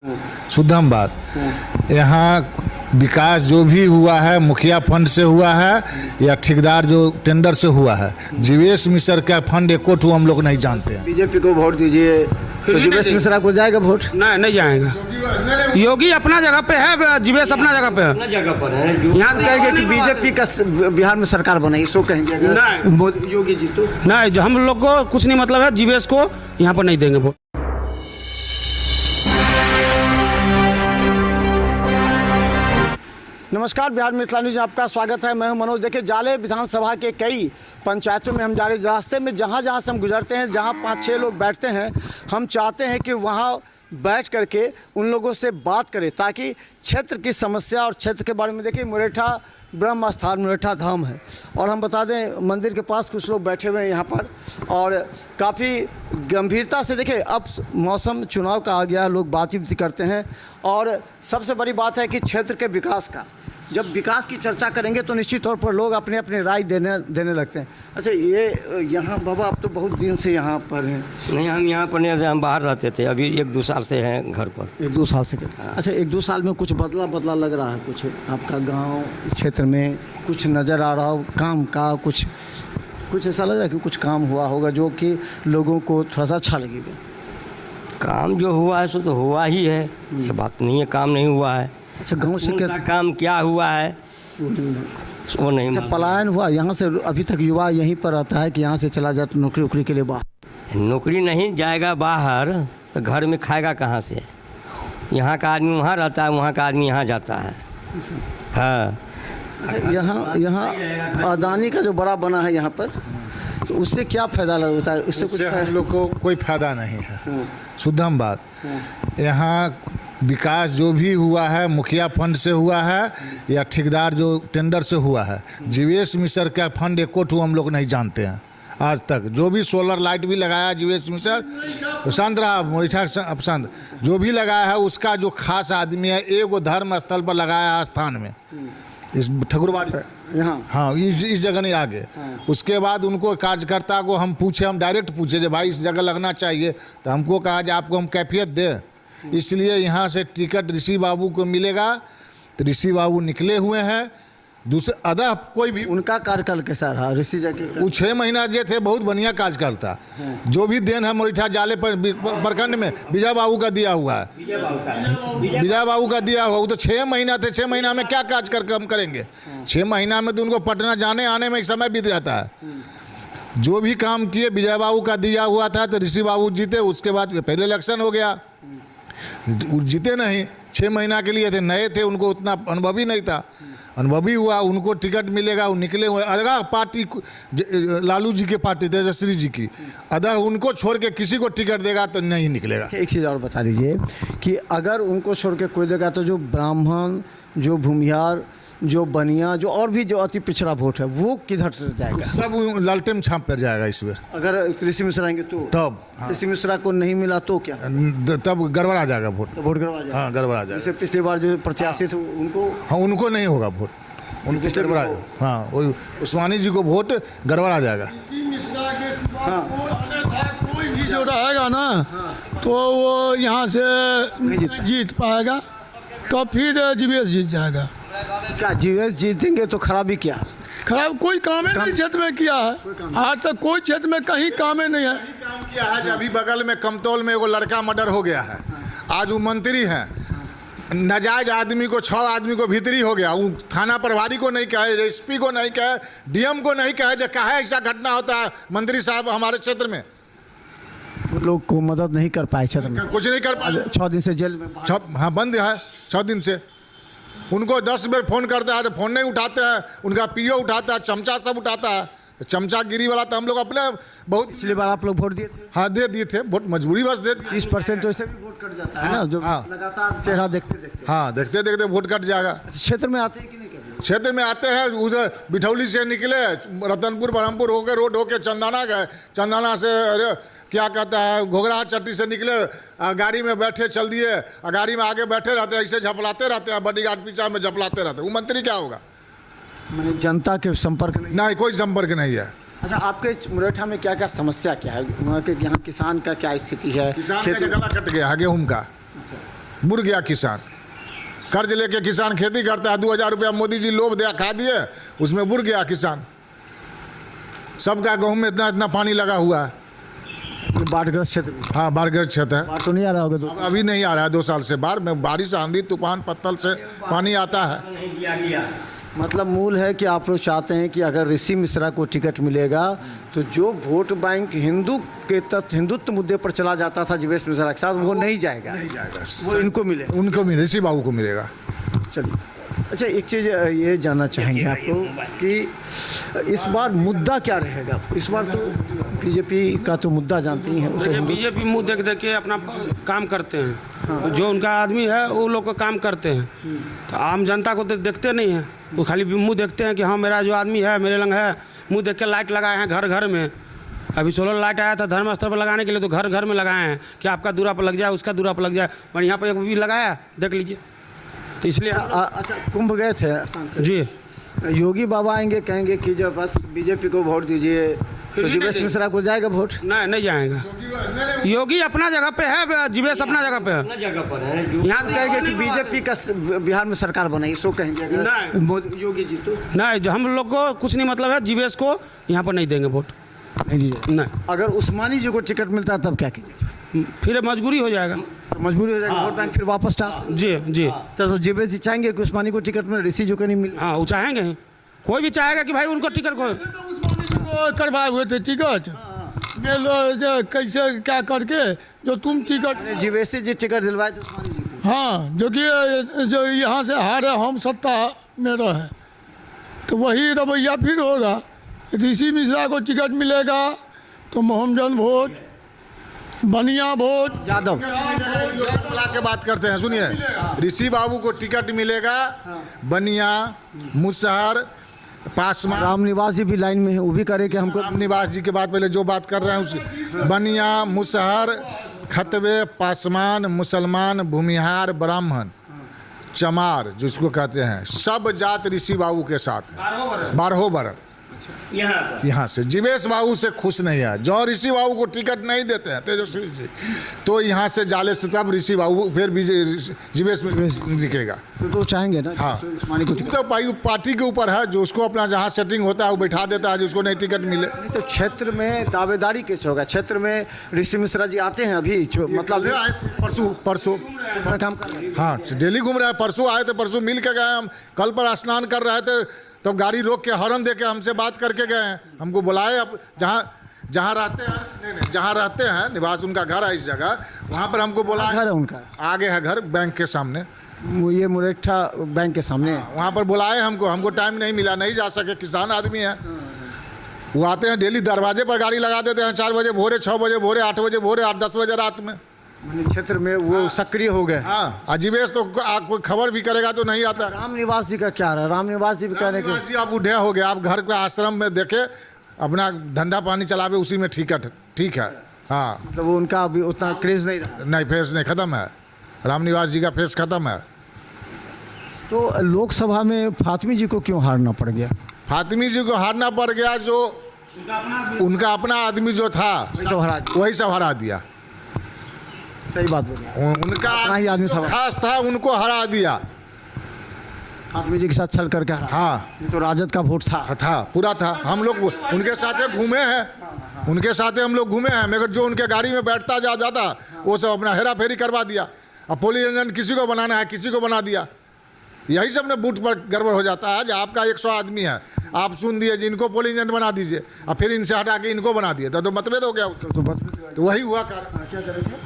शुद्धम बात। यहाँ विकास जो भी हुआ है मुखिया फंड से हुआ है या ठेकेदार जो टेंडर से हुआ है। जीवेश मिश्र का फंड एको ठो हम लोग नहीं जानते हैं। बीजेपी को वोट दीजिए तो जीवेश मिश्रा को जाएगा वोट? नहीं जाएगा। योगी अपना जगह पे है, जीवेश अपना जगह पे है। अपना जगह पर है। यहाँ कहेंगे कि बीजेपी का बिहार में सरकार बनाई, सो कहेंगे अगर योगी जी तो नहीं, जो हम लोग को कुछ नहीं मतलब है, जीवेश को यहाँ पर नहीं देंगे वोट। नमस्कार, बिहार मिथिला न्यूज आपका स्वागत है। मैं हूं मनोज। देखिए, जाले विधानसभा के कई पंचायतों में हम जा रहे हैं। रास्ते में जहां जहां से हम गुजरते हैं, जहां 5-6 लोग बैठते हैं, हम चाहते हैं कि वहां बैठ करके उन लोगों से बात करें ताकि क्षेत्र की समस्या और क्षेत्र के बारे में। देखिए, मुरेठा ब्रह्म स्थान, मुरेठा धाम है और हम बता दें मंदिर के पास कुछ लोग बैठे हुए हैं यहाँ पर और काफ़ी गंभीरता से। देखिए, अब मौसम चुनाव का आ गया, लोग बातचीत करते हैं और सबसे बड़ी बात है कि क्षेत्र के विकास का, जब विकास की चर्चा करेंगे तो निश्चित तौर पर लोग अपने अपने राय देने लगते हैं। अच्छा, ये यहाँ बाबा आप तो बहुत दिन से यहाँ पर हैं? नहीं, हम यहाँ पर नहीं, हम बाहर रहते थे। अभी 1-2 साल से हैं घर पर। 1-2 साल से? अच्छा, 1-2 साल में कुछ बदला लग रहा है? कुछ आपका गांव क्षेत्र में कुछ नज़र आ रहा हो काम का? कुछ ऐसा लग रहा है कि कुछ काम हुआ होगा जो कि लोगों को थोड़ा सा अच्छा लगेगा? काम जो हुआ है सो तो हुआ ही है, ये बात नहीं है काम नहीं हुआ है। अच्छा, गांव से उनका काम क्या हुआ है वो नहीं। अच्छा, पलायन हुआ यहाँ से? अभी तक युवा यहीं पर रहता है कि यहाँ से चला जाए नौकरी वोकरी के लिए बाहर? नौकरी नहीं जाएगा बाहर तो घर में खाएगा कहाँ से? यहाँ का आदमी वहाँ रहता है, वहाँ का आदमी यहाँ जाता है। हाँ, यहाँ अदानी का जो बड़ा बना है यहाँ पर, तो उससे क्या फ़ायदा लगता है? उससे कुछ हम लोग को कोई फायदा नहीं है। शुद्धम बात। यहाँ विकास जो भी हुआ है मुखिया फंड से हुआ है या ठेकेदार जो टेंडर से हुआ है। जीवेश मिश्र का फंड एको ठो हम लोग नहीं जानते हैं आज तक। जो भी सोलर लाइट भी लगाया जीवेश मिश्र, शांत रहा मुरेठा शांत, जो भी लगाया है उसका जो खास आदमी है, एगो धर्म स्थल पर लगाया है स्थान में, इस ठकुरबाड़ी यहाँ। हाँ, इस जगह नहीं आगे। उसके बाद उनको कार्यकर्ता को हम पूछे, हम डायरेक्ट पूछे जो भाई इस जगह लगना चाहिए, तो हमको कहा कि आपको हम कैफियत दें, इसलिए यहाँ से टिकट ऋषि बाबू को मिलेगा। तो ऋषि बाबू निकले हुए हैं। दूसरे अदा कोई भी उनका कार्यकाल कैसा रहा? ऋषि जी के वो 6 महीना जो थे बहुत बढ़िया कार्यकाल था। जो भी देन है मुरेठा जाले पर प्रखंड में विजय बाबू का दिया हुआ है। विजय बाबू का दिया हुआ, वो तो 6 महीना थे। 6 महीना में क्या काज करके हम करेंगे? 6 महीना में तो उनको पटना जाने आने में एक समय बीत जाता है। जो भी काम किए विजय बाबू का दिया हुआ था, तो ऋषि बाबू जीते। उसके बाद पहले इलेक्शन हो गया, जीते नहीं। 6 महीना के लिए थे, नए थे, उनको उतना अनुभवी नहीं था। अनुभवी हुआ, उनको टिकट मिलेगा, वो निकले हुए। अदा पार्टी लालू जी की पार्टी तेजस्वी जी की, अदा उनको छोड़ के किसी को टिकट देगा तो नहीं निकलेगा। एक चीज़ और बता दीजिए कि अगर उनको छोड़ के कोई देगा तो जो ब्राह्मण, जो भूमिहार, जो बनिया, जो और भी जो अति पिछड़ा वोट है, वो किधर से जाएगा? सब लालटेन छाप पर जाएगा इस बार। अगर ऋषि मिश्रा आएंगे तो तब ऋषि मिश्रा को नहीं मिला तो क्या? तब गड़बड़ा जाएगा वोट। तो वोट गड़बड़ा जाएगा। हाँ, गड़बड़ा जाएगा। जैसे पिछली बार जो प्रत्याशी थे उनको, हाँ, उनको नहीं होगा वोट, उनको गड़बड़ा। हाँ, वो उस्मानी जी को वोट गड़बड़ा जाएगा। हाँ, कोई भी जो रहेगा ना तो वो यहाँ से जीत पाएगा, तो फिर जीवेश जीत जाएगा। क्या जीवेश जीतेंगे तो खराबी क्या? खराब कोई काम ही नहीं क्षेत्र में किया है। आज तक कोई क्षेत्र में कहीं काम ही नहीं है। काम किया है। अभी बगल में कमतौल में एगो लड़का मर्डर हो गया है। आज वो मंत्री हैं, नाजायज आदमी को 6 आदमी को भीतरी हो गया। वो थाना प्रभारी को नहीं कहे, एसपी को नहीं कहे, डीएम को नहीं कहे जो कहा ऐसा घटना होता है मंत्री साहब हमारे क्षेत्र में। लोग को मदद नहीं कर पाए क्षेत्र में, कुछ नहीं कर पाए। 6 दिन से जेल में। हाँ, बंद है 6 दिन से। उनको 10 बार फ़ोन करता है तो फ़ोन नहीं उठाते हैं। उनका पीओ उठाता है, चमचा सब उठाता है। तो चमचागिरी वाला तो हम लोग अपने बहुत। पिछली बार आप लोग वोट दिए थे? हाँ, दे दिए थे वोट, मजबूरी बस दे दिए। 30% तो ऐसे भी वोट कट जाता है ना, जो लगातार चेहरा देखते। हाँ, देखते देखते वोट कट जाएगा। क्षेत्र में आते हैं कि नहीं कभी? क्षेत्र में आते हैं। उधर बिठौली से निकले, रतनपुर ब्रह्मपुर होके रोड होके चंदाना गए। चंदाना से अरे क्या कहता है घोघरा चट्टी से निकले, गाड़ी में बैठे चल दिए। गाड़ी में आगे बैठे रहते हैं, ऐसे झपलाते रहते हैं, बॉडीगार्ड पीछे में झपलाते रहते हैं। वो मंत्री क्या होगा? मैंने जनता के संपर्क नहीं, कोई संपर्क नहीं है। अच्छा, आपके मुरेठा में क्या क्या समस्या क्या है? वहाँ के यहाँ किसान का क्या स्थिति है? किसान का गला कट गया है गेहूँ का। बुर गया किसान। कर्ज लेके किसान खेती करता है, 2000 रुपया मोदी जी लोभ दिया खा दिए, उसमें बुर गया किसान। सबका गेहूं में इतना इतना पानी लगा हुआ है। ये बाढ़ग्रस्त क्षेत्र में हाँ, बाढ़ग्रस्त क्षेत्र है। बाढ़ तो नहीं आ रहा होगा तो? अभी नहीं आ रहा है, 2 साल से बाढ़ में बारिश, आंधी तूफान पत्तल से पानी आता है। मतलब मूल है कि आप लोग चाहते हैं कि अगर ऋषि मिश्रा को टिकट मिलेगा तो जो वोट बैंक हिंदुत्व मुद्दे पर चला जाता था जीवेश मिश्रा के साथ, वो नहीं जाएगा, वो इनको मिलेगा, उनको मिले, ऋषि बाबू को मिलेगा। चलिए। अच्छा, एक चीज़ ये जानना चाहेंगे आपको कि इस बार मुद्दा क्या रहेगा? इस बार तो बीजेपी का तो मुद्दा जानते ही हैं, तो बीजेपी मुंह देख देख के अपना काम करते हैं। हाँ। जो उनका आदमी है वो लोग का काम करते हैं, तो आम जनता को तो देखते नहीं हैं, वो खाली मुंह देखते हैं कि हाँ मेरा जो आदमी है मेरे लंग है। मुंह देख के लाइट लगाए हैं घर घर में। अभी सोलर लाइट आया था धर्म स्थल पर लगाने के लिए, तो घर घर में लगाए हैं कि आपका दूरा पर लग जाए, उसका दूरा पर लग जाए। और यहाँ पर एक भी लगाया, देख लीजिए। तो इसलिए अच्छा, कुंभ गए थे जी, योगी बाबा आएंगे, कहेंगे कि जब बस बीजेपी को वोट दीजिए, तो जीवेश मिश्रा को जाएगा वोट? नहीं जाएगा। योगी अपना जगह पे है, जीवेश अपना जगह पे है। यहाँ कहेंगे कि बीजेपी का बिहार में सरकार बनाई, सो कहेंगे अगर योगी जी तो? नहीं, जो हम लोग को कुछ नहीं मतलब है, जीवेश को यहाँ पर नहीं देंगे वोट। नहीं। अगर उस्मानी जी को टिकट मिलता है तब क्या कीजिए? फिर मजबूरी हो जाएगा। मजबूरी हो जाएगी, वोट बैंक फिर वापस ट्रांसफर। जी तो जीवेश जी चाहेंगे कि उस्मानी को टिकट मिले, ऋषि जी को नहीं मिले? हाँ, वो चाहेंगे ही। कोई भी चाहेगा कि भाई उनको टिकट को करवाए हुए थे टिकट, ये लो कैसे क्या करके जो तुम टिकट। जीवेश जी टिकट दिलवाए थे उस्मानी जी को। हाँ, जो कि जो यहाँ से हारे हम सत्ता में रहे, तो वही रवैया फिर होगा। ऋषि मिश्रा को टिकट मिलेगा तो मोहम्मद वोट, बनिया वोट, यादव बुला के बात करते हैं, सुनिए। ऋषि बाबू को टिकट मिलेगा, बनिया, मुसहर, पासवान, रामनिवास जी भी लाइन में है, वो भी करे कि हमको। रामनिवास जी के बाद पहले जो बात कर रहे हैं उस बनिया, मुसहर, खतवे, पासवान, मुसलमान, भूमिहार, ब्राह्मण, चमार जिसको कहते हैं, सब जात ऋषि बाबू के साथ है। 12 बरन यहाँ से जीवेश बाबू से खुश नहीं है। जो ऋषि बाबू को टिकट नहीं देते हैं तेजस्वी जी, तो यहाँ से जाले से तब ऋषि बाबू फिर जीवेश में दिखेगा। तो चाहेंगे ना? हाँ, उस्मानी को तो पार्टी के ऊपर है, जो उसको अपना जहाँ सेटिंग होता है वो बैठा देता है, जिसको नहीं टिकट मिले। तो क्षेत्र में दावेदारी कैसे होगा? क्षेत्र में ऋषि मिश्रा जी आते हैं अभी, मतलब परसों काम कर रहे हैं। हाँ, डेली घूम रहे हैं। परसों आए थे, परसों मिल के गए हम। कल पर स्नान कर रहे थे, तब गाड़ी रोक के हॉर्न दे के हमसे बात करके गए हैं। हमको बुलाए, अब जहाँ रहते हैं, नहीं जहाँ रहते हैं निवास, उनका घर है इस जगह, वहाँ पर हमको बुलाया। घर है उनका आगे है घर, बैंक के सामने, ये मुरेठा बैंक के सामने। वहाँ पर बुलाए हमको टाइम नहीं मिला, नहीं जा सके, किसान आदमी है। वो आते हैं डेली, दरवाजे पर गाड़ी लगा देते हैं, 4 बजे भोरे, 6 बजे भोरे, 8 बजे भोरे, 8-10 बजे रात में। क्षेत्र में वो सक्रिय हो गए। हाँ, अजीवेश तो कोई खबर भी करेगा तो नहीं आता। रामनिवास जी का क्या रहा? रामनिवास जी भी कहने के जी आप बूढ़े हो गए, आप घर के आश्रम में देखे अपना धंधा पानी चलावे, उसी में ठीक है। हाँ, मतलब वो उनका अभी उतना क्रेज नहीं रहा। नहीं, फेस नहीं, खत्म है। रामनिवास जी का फेस खत्म है। तो लोकसभा में फातिमी जी को क्यों हारना पड़ गया? फातिमी जी को हारना पड़ गया, जो उनका अपना आदमी जो था वही सब हरा दिया। सही बात बोली, उनका ही आदमी सब खास था, उनको हरा दिया। फातिमी जी के साथ छल करके हरा। हाँ, ये तो राजद का वोट था पूरा था। हम लोग उनके साथ घूमे हैं, उनके साथ हम लोग घूमे हैं, मगर जो उनके गाड़ी में बैठता जाता वो सब अपना हेरा फेरी करवा दिया। अब पोलिंग एजेंट किसी को बनाना है, किसी को बना दिया। यही सब ने बूथ पर गड़बड़ हो जाता है। आपका 100 आदमी है, आप सुन दिए जिनको पोलिंग एजेंट बना दीजिए, और फिर इनसे हटा के इनको बना दिए, तो मतभेद हो गया। तो वही हुआ कारण।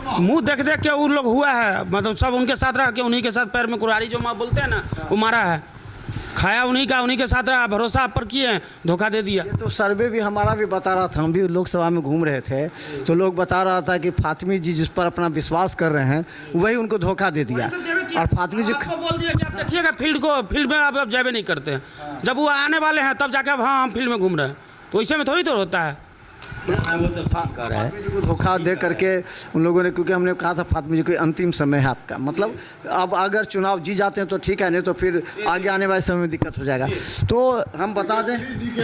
मुंह देख देख के वो लोग हुआ है, मतलब सब उनके साथ रह के उन्हीं के साथ पैर में कुरारी जो माँ बोलते हैं ना, वो मारा है, खाया उन्हीं का, उन्हीं के साथ रहा, भरोसा आप पर किए हैं, धोखा दे दिया। तो सर्वे भी हमारा भी बता रहा था, हम भी लोकसभा में घूम रहे थे, तो लोग बता रहा था कि फातिमी जी जिस पर अपना विश्वास कर रहे हैं वही उनको धोखा दे दिया। और फातिमी जी को बोल दिया कि आप देखिएगा फील्ड में आप जाबे नहीं करते हैं, जब वो आने वाले हैं तब जाके अब हाँ हम फील्ड में घूम रहे हैं, तो वैसे में थोड़ी तो होता है। फातिमी जी को धोखा दे करके उन लोगों ने, क्योंकि हमने कहा था फातिमी जी को अंतिम समय है आपका, मतलब अब अगर चुनाव जी जाते हैं तो ठीक है, नहीं तो फिर आगे आने वाले समय में दिक्कत हो जाएगा। तो हम बता दें,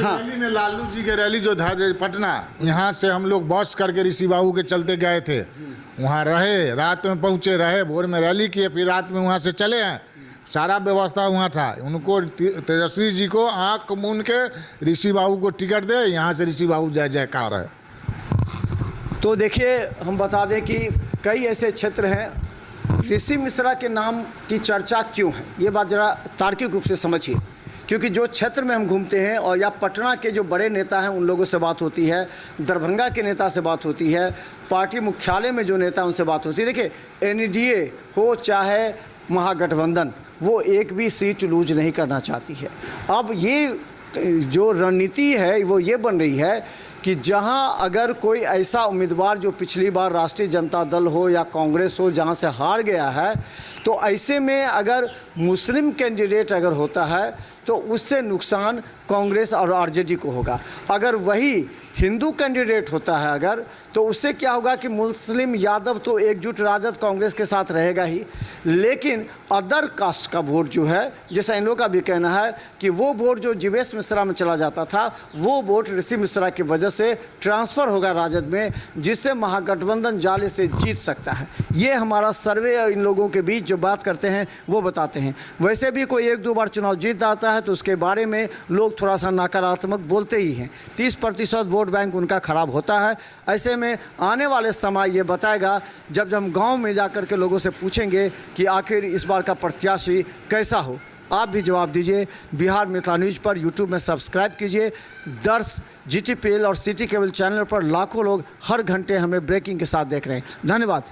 हाँ, रैली में लालू जी के रैली जो था पटना, यहाँ से हम लोग बस करके ऋषि बाबू के चलते गए थे, वहाँ रहे, रात में पहुँचे, रहे, भोर में रैली किए, फिर रात में वहाँ से चले हैं। सारा व्यवस्था वहाँ था। उनको तेजस्वी जी को आँख मूंद के ऋषि बाबू को टिकट दे, यहाँ से ऋषि बाबू जय जयकार है। तो देखिए, हम बता दें कि कई ऐसे क्षेत्र हैं, ऋषि मिश्रा के नाम की चर्चा क्यों है, ये बात ज़रा तार्किक रूप से समझिए। क्योंकि जो क्षेत्र में हम घूमते हैं और या पटना के जो बड़े नेता हैं उन लोगों से बात होती है, दरभंगा के नेता से बात होती है, पार्टी मुख्यालय में जो नेता उनसे बात होती है। देखिए, एनडीए हो चाहे महागठबंधन, वो एक भी सीट लूज नहीं करना चाहती है। अब ये जो रणनीति है वो ये बन रही है कि जहां अगर कोई ऐसा उम्मीदवार जो पिछली बार राष्ट्रीय जनता दल हो या कांग्रेस हो जहां से हार गया है, तो ऐसे में अगर मुस्लिम कैंडिडेट अगर होता है तो उससे नुकसान कांग्रेस और आरजेडी को होगा। अगर वही हिंदू कैंडिडेट होता है अगर, तो उससे क्या होगा कि मुस्लिम यादव तो एकजुट राजद कांग्रेस के साथ रहेगा ही, लेकिन अदर कास्ट का वोट जो है, जैसा इन लोगों का भी कहना है कि वो वोट जो जीवेश मिश्रा में चला जाता था, वो वोट ऋषि मिश्रा की वजह से ट्रांसफ़र होगा राजद में, जिससे महागठबंधन जाले से जीत सकता है। ये हमारा सर्वे इन लोगों के बीच जो बात करते हैं वो बताते हैं। वैसे भी कोई 1-2 बार चुनाव जीत आता है तो उसके बारे में लोग थोड़ा सा नकारात्मक बोलते ही हैं। 30% वोट बैंक उनका खराब होता है। ऐसे में आने वाले समय ये बताएगा, जब हम गांव में जाकर के लोगों से पूछेंगे कि आखिर इस बार का प्रत्याशी कैसा हो। आप भी जवाब दीजिए। बिहार मिथिला न्यूज़ पर यूट्यूब में सब्सक्राइब कीजिए। दर्श, GTPL और सिटी केबल चैनल पर लाखों लोग हर घंटे हमें ब्रेकिंग के साथ देख रहे हैं। धन्यवाद।